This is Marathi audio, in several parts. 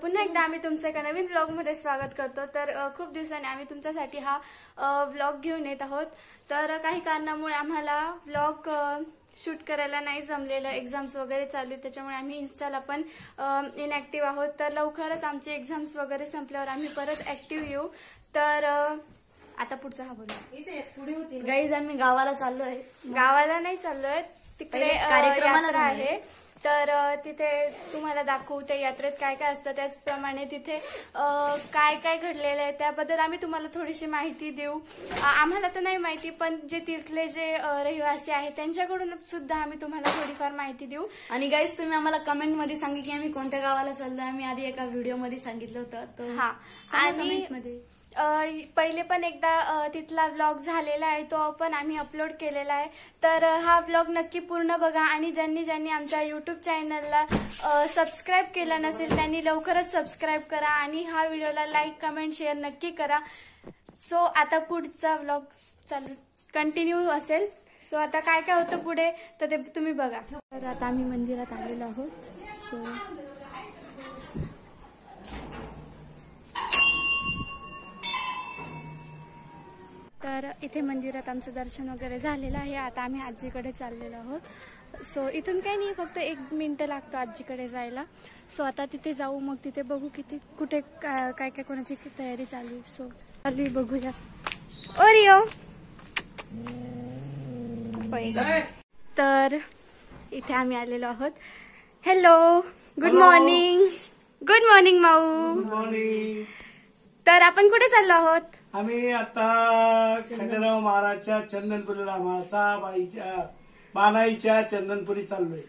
पुन्हा एकदा आम्ही तुमचं एका नवीन व्लॉगमध्ये स्वागत करतो। तर खूप दिवसांनी आम्ही तुमच्यासाठी हा व्लॉग घेऊन येत आहोत। तर काही कारणामुळे आम्हाला व्लॉग शूट करायला नाही जमलेलं, एक्झाम्स वगैरे चालू आहेत, त्याच्यामुळे आम्ही इन्स्टाला पण इनॅक्टिव्ह आहोत। तर लवकरच आमचे एक्झाम्स वगैरे संपल्यावर आम्ही परत ॲक्टिव्ह येऊ। तर आता पुढचा हा बोलू। गाईज आम्ही गावाला चाललोय। गावाला नाही चाललोय, तिकडे यात्रा आहे। तर तिथे तुम्हाला दाखवू त्या यात्रेत काय काय असतं, त्याचप्रमाणे तिथे काय काय घडलेलं आहे त्याबद्दल आम्ही तुम्हाला थोडीशी माहिती देऊ। आम्हाला तर नाही माहिती, पण जे तिथले जे रहिवासी आहेत त्यांच्याकडून सुद्धा आम्ही तुम्हाला थोडीफार माहिती देऊ। आणि गाईज तुम्ही आम्हाला कमेंट मध्ये सांगा की आम्ही कोणत्या गावाला चाललोय। आम्ही आधी एका व्हिडिओ मध्ये सांगितलं होतं, तर हा, आणि पहिले पण एकदा तिथला व्लॉग झालेला आहे, तो पण आम्ही अपलोड केलेला आहे। तर हा व्लॉग नक्की पूर्ण बघा, आणि ज्यांनी आमच्या यूट्यूब चॅनलला सबस्क्राईब केलं नसेल त्यांनी लवकरच सबस्क्राईब करा, आणि हा व्हिडिओला लाईक कमेंट शेअर नक्की करा। सो आता पुढचा व्लॉग चालू कंटिन्यू असेल। सो आता काय काय होतं पुढे तर ते तुम्ही बघा। तर आता आम्ही मंदिरात आलेलो आहोत। सो तर इथे मंदिरात आमचं दर्शन वगैरे झालेलं आहे। आता आम्ही आजीकडे चाललेलो आहोत। सो इथून काही नाही, फक्त 1 मिनिट लागतो आजीकडे जायला। सो आता तिथे जाऊ, मग तिथे बघू किती कुठे काय काय कोणाची तयारी चालू आहे। सो चालू बघूया। ओरिओ तर इथे आम्ही आलेलो आहोत। Hello, good morning. Good morning माऊ। Good morning. तर आपण कुठे चाललो आहोत? आम्ही आता खंडेराव महाराजच्या चंदनपुरीला, बानाईच्या चंदनपुरी चाललोय।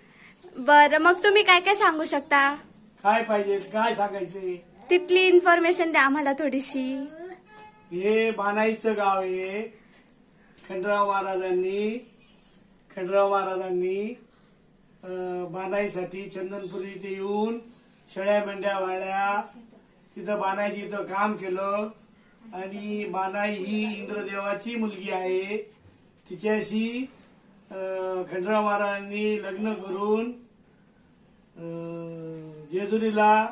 बरं, मग तुम्ही काय काय सांगू शकता? काय पाहिजे, काय सांगायचे? तिथली इन्फॉर्मेशन द्या आम्हाला थोडीशी। हे बानाईचं गाव आहे। खंडेराव महाराजांनी बानाईसाठी चंदनपुरी इथे येऊन शेळ्या मेंढ्या वाळल्या, तिथं बानाईची इथं काम केलं। आणि बानाई ही इंद्रदेवाची मुलगी आहे। तिच्याशी खंडेराव महाराजांनी लग्न करून जेजुरीला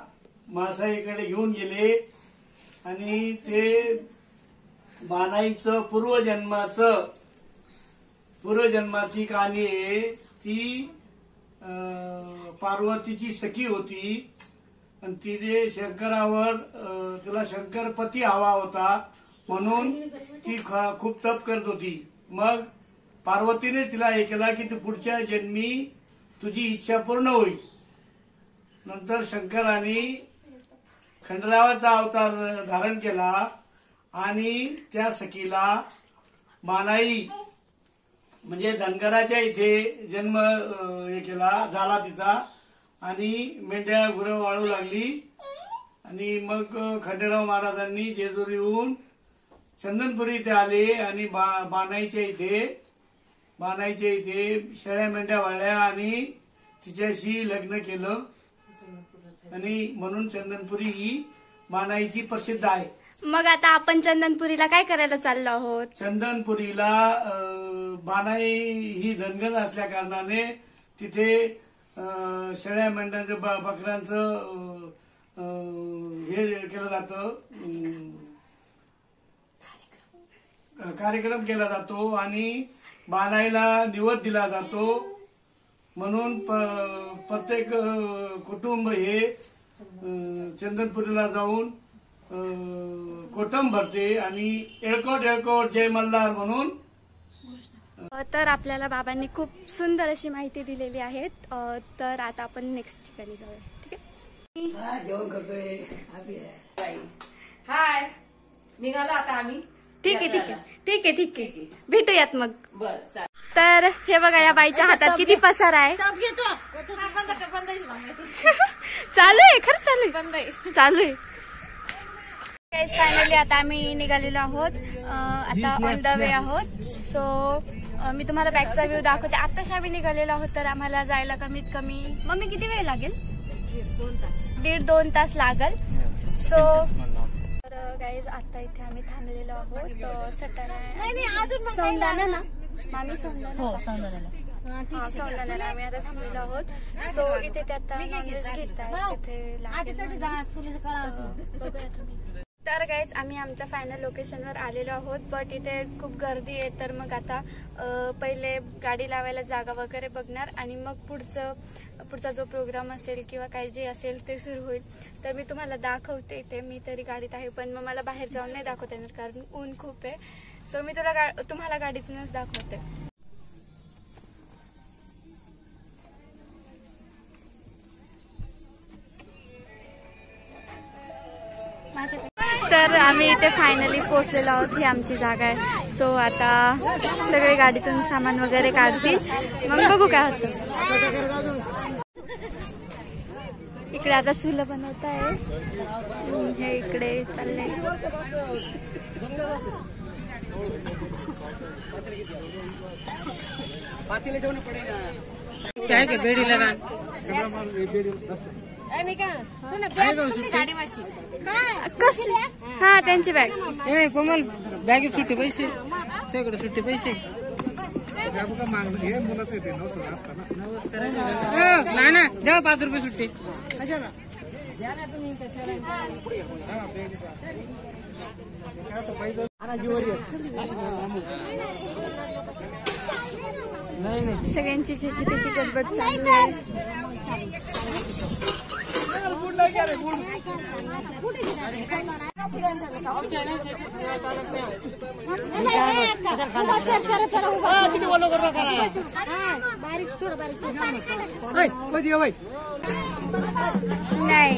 मासाईकडे घेऊन गेले, आणि ते बानाईचं पूर्वजन्माची कहाणी आहे। ती पार्वतीची सखी होती, आणि तिने तिला शंकरपती हवा होता, म्हणून ती खूप तप करत होती। मग पार्वतीने तिला हे केला की तू पुढच्या जन्मी तुझी इच्छा पूर्ण होईल। नंतर शंकराने खंडरावाचा अवतार धारण केला, आणि त्या सखीला बानाई म्हणजे धनगराच्या इथे जन्म झाला तिचा, आणि मेंढ्या गुरं वाळू लागली। आणि मग खंडेराव महाराजांनी जेजुरीहून चंदनपुरी इथे आले, आणि बानाईच्या इथे शेळ्या मेंढ्या वाळल्या, आणि तिच्याशी लग्न केलं, आणि म्हणून चंदनपुरी ही बानाईची प्रसिद्ध आहे। मग आता आपण चंदनपुरीला काय करायला चाललो आहोत? चंदनपुरीला बानाई ही धनगर असल्या कारणाने तिथे शेळ्या मेंढ्यांचं बकऱ्यांचं हे केलं जातं, कार्यक्रम केला जातो, आणि बानाईला निवद दिला जातो। म्हणून प्रत्येक कुटुंब हे चंदनपुरीला जाऊन कोटम भरते, आणि एळकोट जय मल्हार म्हणून। तर आपल्याला बाबांनी खूप सुंदर अशी माहिती दिलेली आहे। तर आता आपण नेक्स्ट ठिकाणी जाऊया, ठीक आहे? जेवण करतोय। हाय, निघालो आता आम्ही। ठीक आहे, भेटूयात मग। बर, चालेल। तर हे बघा, या बाईच्या हातात किती पसारा आहे। चालू आहे, खरंच चालू आहे। फायनली आता आम्ही निघालेलो आहोत, आता ऑन द वे आहोत। सो मी तुम्हाला बॅकचा व्ह्यू दाखवते। आताच आम्ही निघालेलो आहोत, तर आम्हाला जायला कमीत कमी मम्मी किती वेळ लागेल? 1.5-2 तास लागेल। सो तर गाईज आता इथे आम्ही थांबलेलो आहोत सटाणा, सौंदाणा ना मामी, सौंदाणा सौंदर्याला आम्ही आता थांबलेलो आहोत. सो इथे ते आता नॉनव्हेज घेत आहे. तिथे बघूया तुम्ही. तर गाईज आम्ही आमच्या फायनल लोकेशनवर आलेलो आहोत. बट इथे खूप गर्दी आहे. तर मग आता पहिले गाडी लावायला जागा वगैरे बघणार आणि मग पुढचा जो प्रोग्राम असेल किंवा काही जे असेल ते सुरू होईल. तर मी तुम्हाला दाखवते. इथे मी तरी गाडीत आहे पण मग मला बाहेर जाऊन नाही दाखवता येणार कारण ऊन खूप आहे. सो मी तुम्हाला गाडीतूनच दाखवते. तर आम्ही इथे फायनली पोहोचलेलो आहोत. ही आमची जागा आहे. सो आता सगळे गाडीतून सामान वगैरे काढतील मग बघू काय होतं. इकडे आता चुलं बनवत आहे. हे इकडे चाललंय. काय का बेडी लगा हा त्यांची बॅग. ए कोमल बॅगेत सुट्टे पैसे सगळं सुट्टे पैसे नाही ना द्या 5 रुपये सुट्टे. सगळ्यांची ज्याची त्याची गडबड चालू आहे. नाही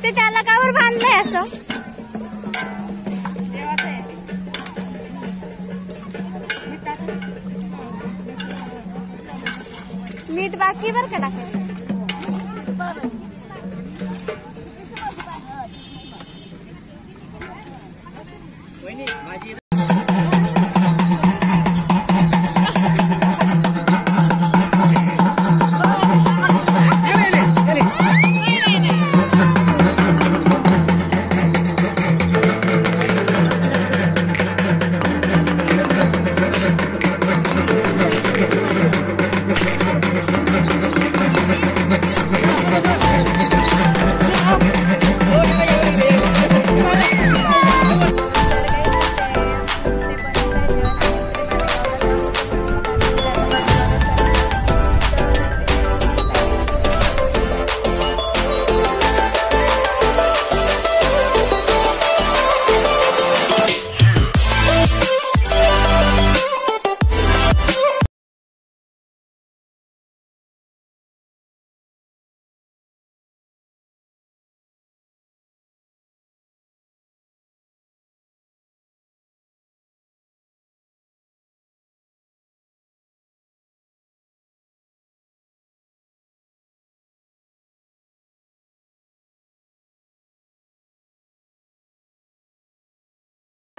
ते त्याला कावर बांधलंय असं. मीठ बाकी बर का टाकायचं.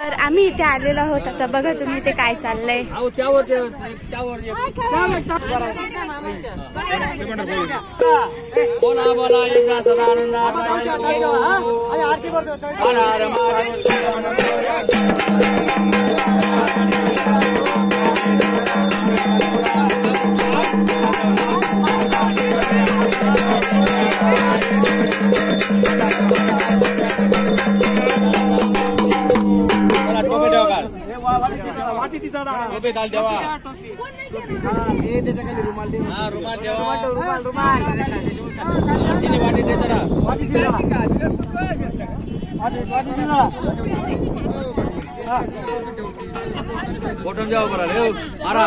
तर आम्ही इथे आलेलो आहोत. आता बघा तुम्ही इथे काय चाललंय. बोला बोला एकदा सदानंद काल देवा रुमाल देवा वाटी चढा फोटो जाओ बरा रे आरा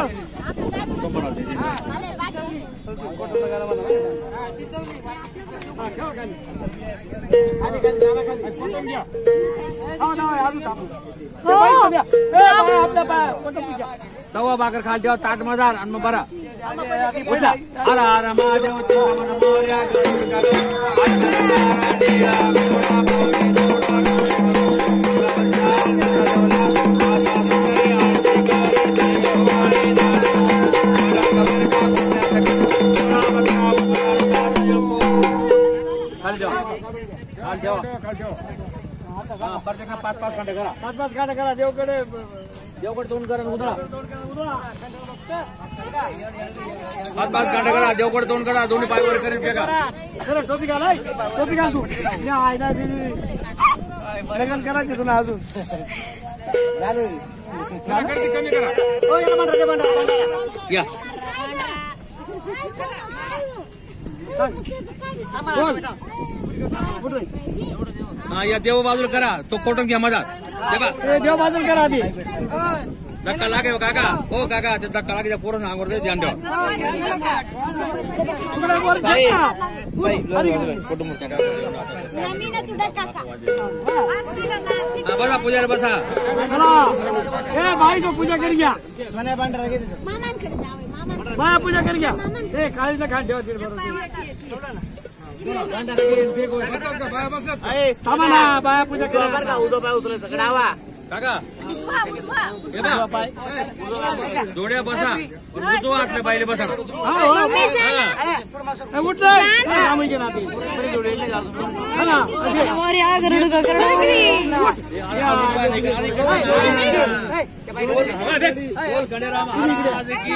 सव्वा भाकर खाल तेव्हा ताट मजार आणि मग बरा आरा आरा महादेव प्रत्येक 5-5 घंटे करा 5-5 घंटे करा देवकडे तोंड करा उधळा 5-5 घंटे करा देवकडे तोंड करा दोन्ही पाय वर करून फेका टोपी घाल तू लग्न करायचे तुला अजून कमी करा या हा या देव बाजूला करा तो कोटून घ्या मधात देव बाजूला करा आधी धक्का लागे काका हो काका ते धक्का लागे पूर्ण अंगवर ध्यान ठेवा बसा पूजा बसा भाई को पूजा कर गया बाया पूजा कर गया काळीला खाट ठेवा बाया पूजा करा उदो पाय उचलायचं कडावा काका जोड्या बसा उजो आतल्या बाईले बसा गणेराम महाराज की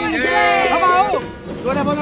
जोड्या बोल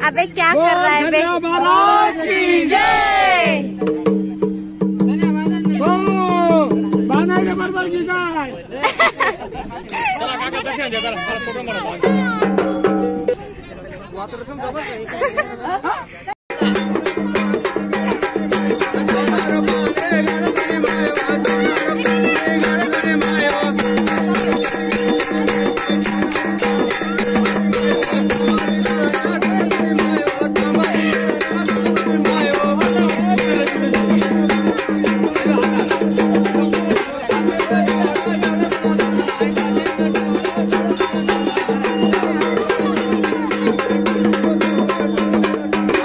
अबे क्या कर रहा है बे? बरोबर की काय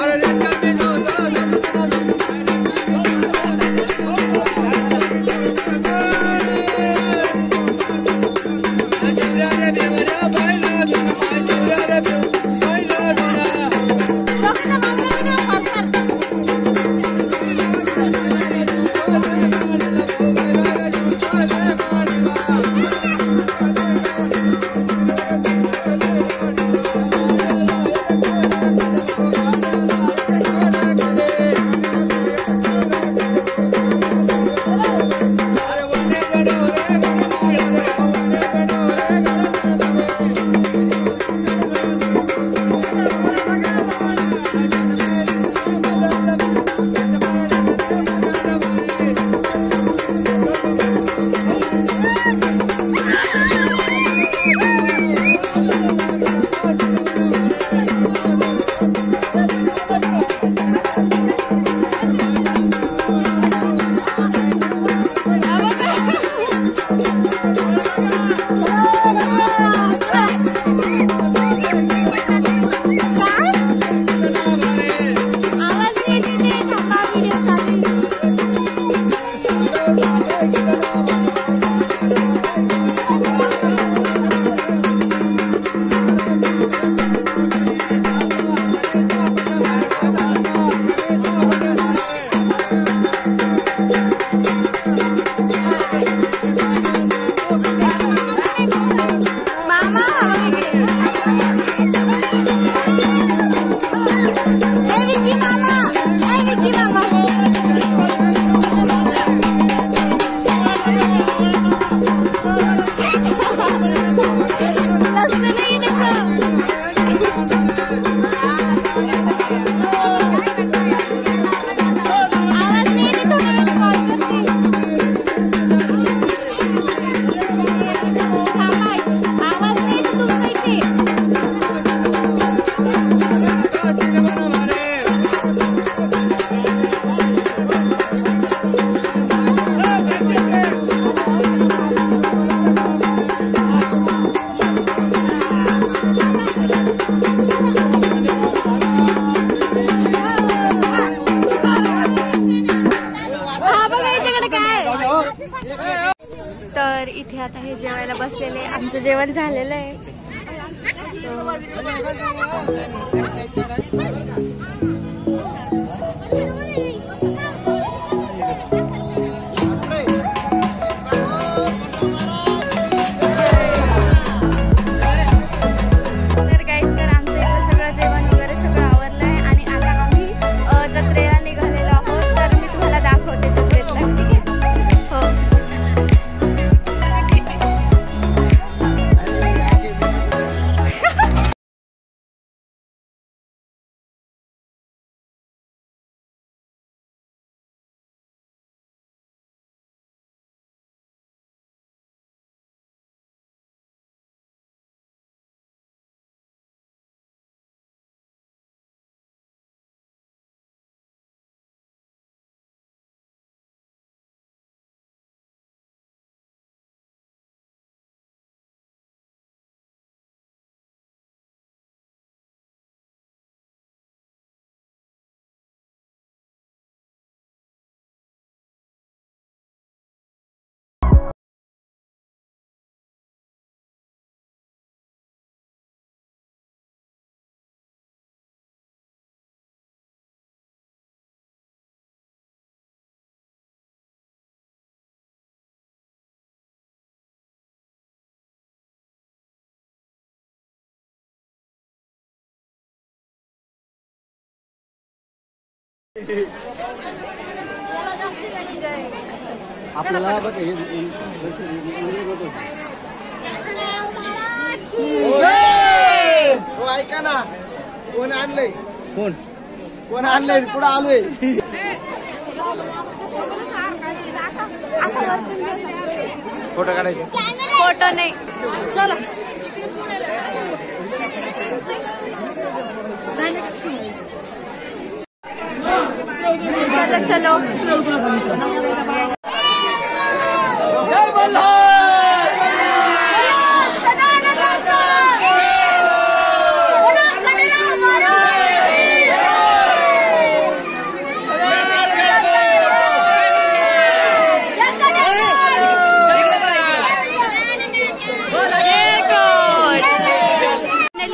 अरे बसलेले. आमचं जेवण झालेलं आहे. तर गाईस, तर आमचं इथलं सगळं जेवण वगैरे सगळं आवरलं आहे आणि आता आम्ही जत्रेला निघालेलो आहोत. तर मी तुम्हाला दाखवते जत्रेतला. हो, आपल्याला ऐका ना, कोण आणलंय? कोण आणलंय? पुढे आलोय. फोटो काढायचे. फोटो नाही. चला, चलो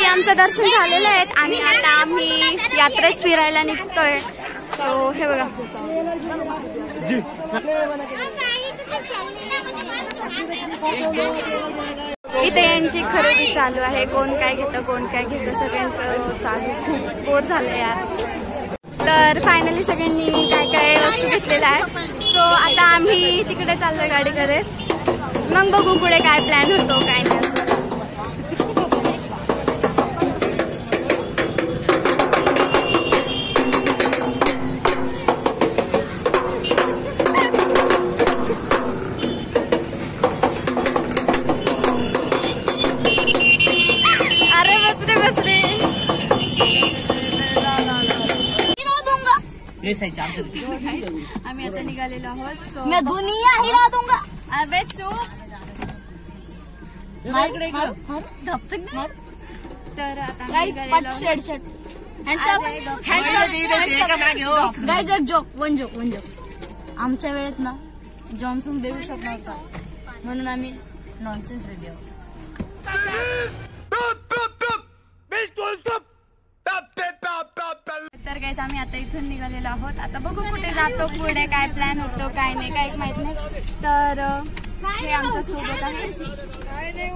आमचं दर्शन झालेलं आहे आणि आता आम्ही यात्रेत फिरायला निघतोय. सो हे बघा, इथे यांची खरेदी चालू आहे. कोण काय घेतं कोण काय घेतं सगळ्यांचं चालू. खूप बोर झालं यार. तर फायनली सगळ्यांनी काय काय वस्तू घेतलेल्या आहे. सो आता आम्ही तिकडे चाललोय गाडीकडे. मग बघू पुढे काय प्लॅन होतो काय नाही. आम्ही आता निघालेलो आहोत. सो मैं दुनिया हिला दूंगा. अबे चुप. तर आता गाइस पट शर्ट गाइस एक जोक वन जोक आमच्या वेळेत ना जॉन्सन देऊ शकत नव्हता म्हणून आम्ही नॉनसेन्स बेबी आहोत. तर गाइस आम्ही आता इथून निघालेलो आहोत. आता बघू कुठे जातो, पुढे काय प्लॅन होतो काय नाही काही माहित नाही. तर हे आमच्या सोबत आहे.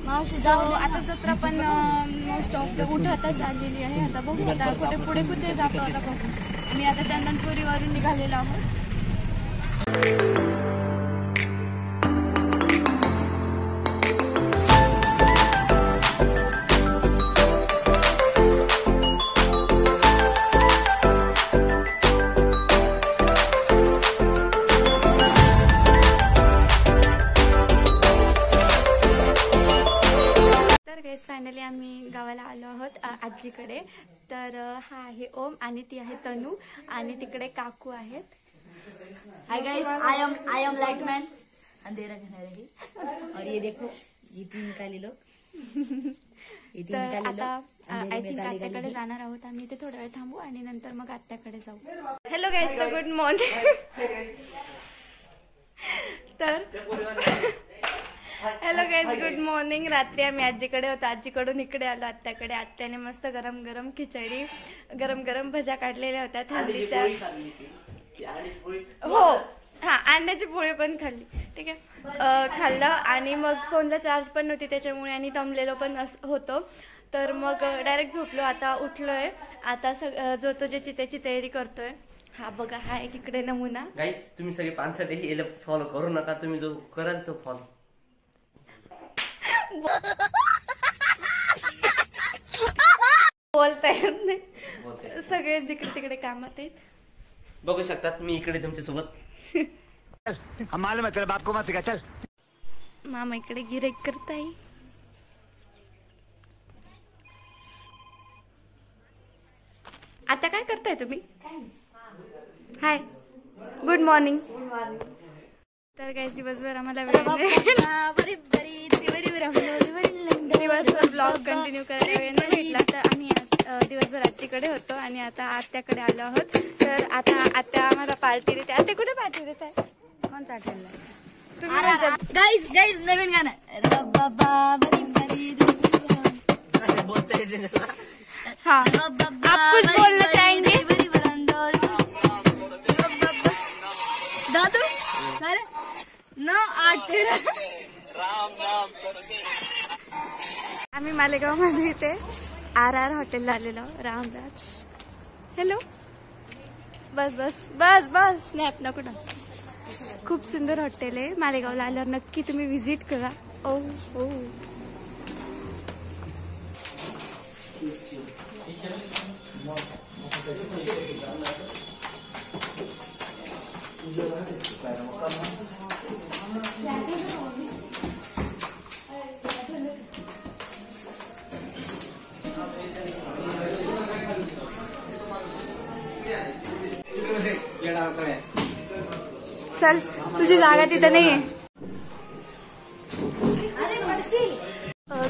मावशी आता जत्रा पण मोस्ट ऑफ द उठतच आलेली आहे. आता बघू आता पुढे कुठे जातो. आता बघू. आम्ही आता चंदनपुरीवरून निघालेलो आहोत. फायनली आम्ही गावाला आलो आहोत आजीकडे. तर हा आहे ओम आणि ती आहे तनू आणि तिकडे काकू आहेत. Hi guys, I am lightman. अंधेरा घना रही. और ये देखो ये तीन काले लोग. तर आता आय थिंक आत्याकडे जाणार आहोत आम्ही. ते थोडा वेळ थांबू आणि नंतर मग आत्याकडे जाऊ. हॅलो गाईज, तर गुड मॉर्निंग. तर हॅलो गाईज, गुड मॉर्निंग. रात्री आम्ही आजीकडे होतो, आजीकडून इकडे आलो आत्याकडे. आत्याने मस्त गरम गरम खिचडी, गरम गरम भज्या काढलेल्या होत्या थंडीच्या. हो हां, अंड्याची पोळी पण खाल्ली. ठीक आहे, खाल्लं. आणि मग फोनला चार्ज पण नव्हती त्याच्यामुळे, आणि दमलेलो पण होतो. तर मग डायरेक्ट झोपलो. आता उठलोय, आता जो तो ज्याची त्याची तयारी करतोय. हा बघा, हा एक इकडे नमुना. गाईज, तुम्ही सगळे 5 फॉलो करू नका. तुम्ही जो कराल तो फॉलो. बोलता येत नाही, सगळे जिकडे तिकडे कामात आहेत. बघू शकतात मी इकडे तुमच्या सोबत. बाप को मत सिखा, चल. मामा इकडे गिऱ्हाईक करताय. आता काय करताय तुम्ही? हाय, गुड मॉर्निंग. तर काय दिवसभर आम्हाला वेळ नाही, दिवसभर ब्लॉग कंटिन्यू करायला वेळ नाही भेटला. तर आम्ही दिवसभर आत्याकडे होतो आणि आता आत्याकडे आलो आहोत. तर आता आत्या आम्हाला पार्टी देते. आत्या कुठे पार्टी देत आहे? कोणता गाईज गाईज नवीन गाणं. हाँ, आप कुछ बोलना चाहेंगे? दादू अरे न 8 आम्ही मालेगाव मध्ये इथे RR हॉटेलला आलेलो. रामराज. हॅलो. बस बस बस बस, स्नॅप नको ना. खूप सुंदर हॉटेल आहे. मालेगावला आल्यावर नक्की तुम्ही व्हिजिट करा. ओ ओ चल, तुझी जागा तिथं नाहीये.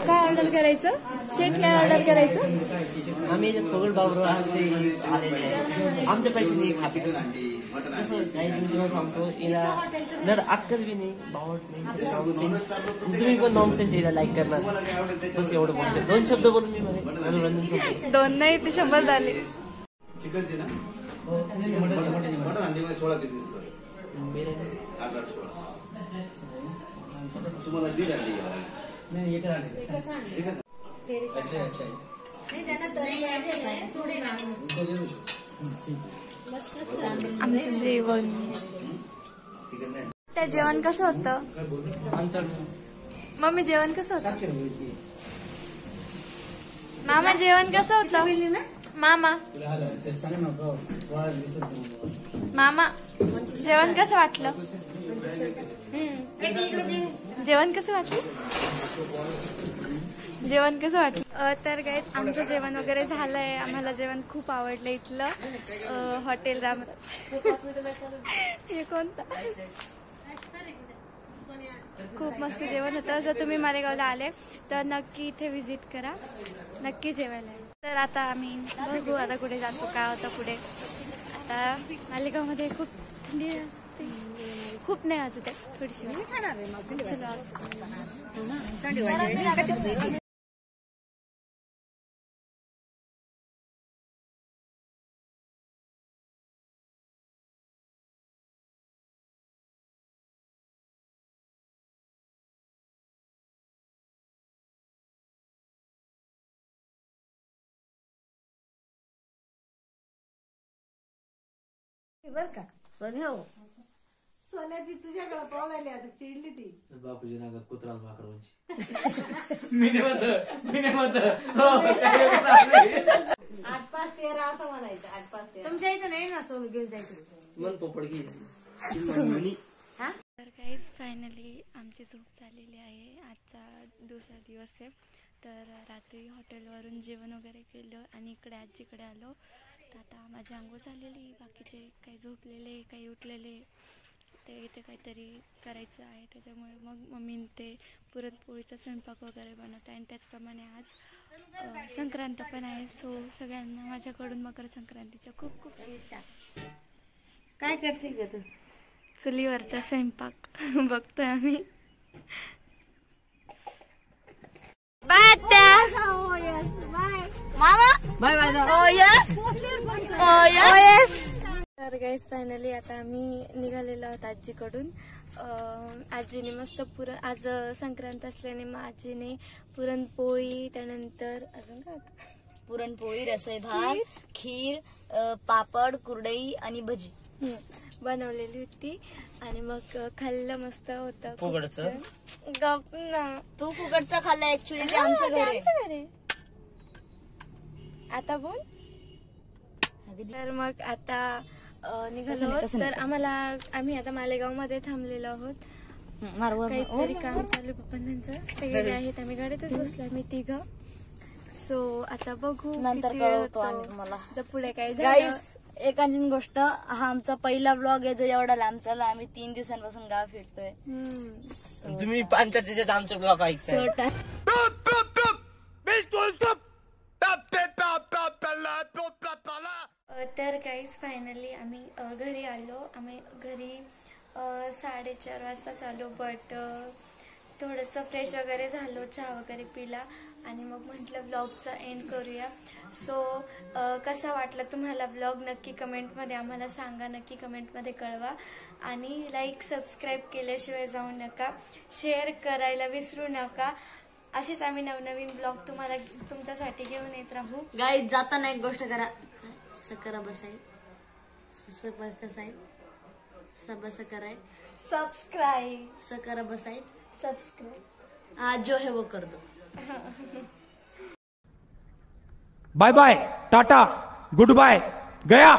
काय ऑर्डर करायचं? शेट, काय ऑर्डर करायचं? आम्ही फगड बाबरो असे आलेले आहे. आमच्या पैसे नाही खाते. काही तुम्हाला सांगतो, याला अक्कल बी नाही, बावट नाही. तुम्ही पण नॉनसेन्स याला लाईक करणार. बस एवढं बोलायचं. 2 शब्द बोलून मी मनोरंजन. 2 नाही, ते 100 झाले. चिकनचे ना मटन अंडी 16 पीस तुम्हाला दीड अंडी आमचं जेवण. त्या जेवण कसं होतं? मम्मी, जेवण कसं होतं? मामा, जेवण कसं होतं? मामा मामा जेवण कसं वाटलं? जेवण कसं वाटलं? जेवण कसं वाटलं? तर गाईज, आमचं जेवण वगैरे झालंय. आम्हाला जेवण खूप आवडलं इथलं. हॉटेल रामराज. हे कोणतं? खूप मस्त जेवण होतं. जर तुम्ही मालेगावला आले तर नक्की इथे व्हिजिट करा, नक्की जेवायला. तर आता आम्ही बघू आता कुठे जातो, काय होतं पुढे. आता मालेगावमध्ये खूप थंडी असते, खूप नाही असते, थोडीशी. बर का पण हो सोन्याची तुझ्याकडे पावलेली आता चिडली ती. बापूजी नागात कुत्राला माकडवांची. मी नाही म्हणत. 8-5-13 असं म्हणायचं. 8-5-13 तुमच्या इथं नाही ना सोनं घेऊन जायचं. मन पोपड घे. तर काहीच फायनली आमची झोप झालेली आहे. आजचा दुसरा दिवस आहे. तर रात्री हॉटेलवरून जेवण वगैरे केलं आणि इकडे आजीकडे आलो. तर आता माझी आंघोळ झालेली, बाकीचे काही झोपलेले, काही उठलेले. ते इथे काहीतरी करायचं आहे, त्याच्यामुळे मग मम्मीने ते पुरणपोळीचा स्वयंपाक वगैरे बनवत आहे. आणि त्याचप्रमाणे आज संक्रांत पण आहे. सो सगळ्यांना माझ्याकडून मकर संक्रांतीच्या खूप खूप शुभेच्छा. काय करते ग तू? चुलीवरचा स्वयंपाक बघतोय आम्ही. बाय मामा. Bye bye. तर गाईस फायनली आता आम्ही निघालेलो आहोत आजीकडून. आजीने मस्त आज संक्रांत असल्याने मग आजीने पुरणपोळी, त्यानंतर अजून काय पुरणपोळी, रसई भात, खीर, पापड, कुरडई आणि भजी बनवलेली होती आणि मग खाल्लं. मस्त होतं. फुकटचं? गप ना. तू फुकटचं खाल्लं ऍक्च्युली. ते आमचं घर आहे. आता बोल. तर मग आता निघालो आहोत. तर आम्ही आता मालेगाव मध्ये थांबलेलो आहोत. काहीतरी काम चालू पप्पांचं. ते गेले आहेत. आम्ही गाडीतच बसलो आम्ही तिघं. सो आता बघू नंतर कळवतो आम्ही तुम्हाला जर पुढे काय गाईस. एक आणखीन गोष्ट, हा आमचा पहिला ब्लॉग आहे जो एवढा लांबचा. आम्ही 3 दिवसांपासून गाव फिरतोय. तुम्ही 5 दिवसात आमचं ब्लॉग ऐकताय. तर गाईस फायनली आम्ही घरी आलो. आम्ही घरी 4:30 वाजता आलो. बट थोडंसं फ्रेश वगैरे झालो, चहा वगैरे पिला आणि मग म्हटलं व्लॉगचा एंड करूया. सो कसा वाटला तुम्हाला व्लॉग नक्की कमेंटमध्ये आम्हाला सांगा. नक्की कमेंटमध्ये कळवा आणि लाईक सबस्क्राईब केल्याशिवाय जाऊ नका. शेअर करायला विसरू नका. असेच आम्ही नवनवीन ब्लॉग तुम्हाला तुमच्यासाठी घेऊन येत राहू. गाईस जाताना एक गोष्ट करा. सकरा बसाय सबस कराय सब्सक्राइब सकरा बसाय सब्सक्राइब आज जो है वो कर दो. Bye bye, tata, good bye, गया.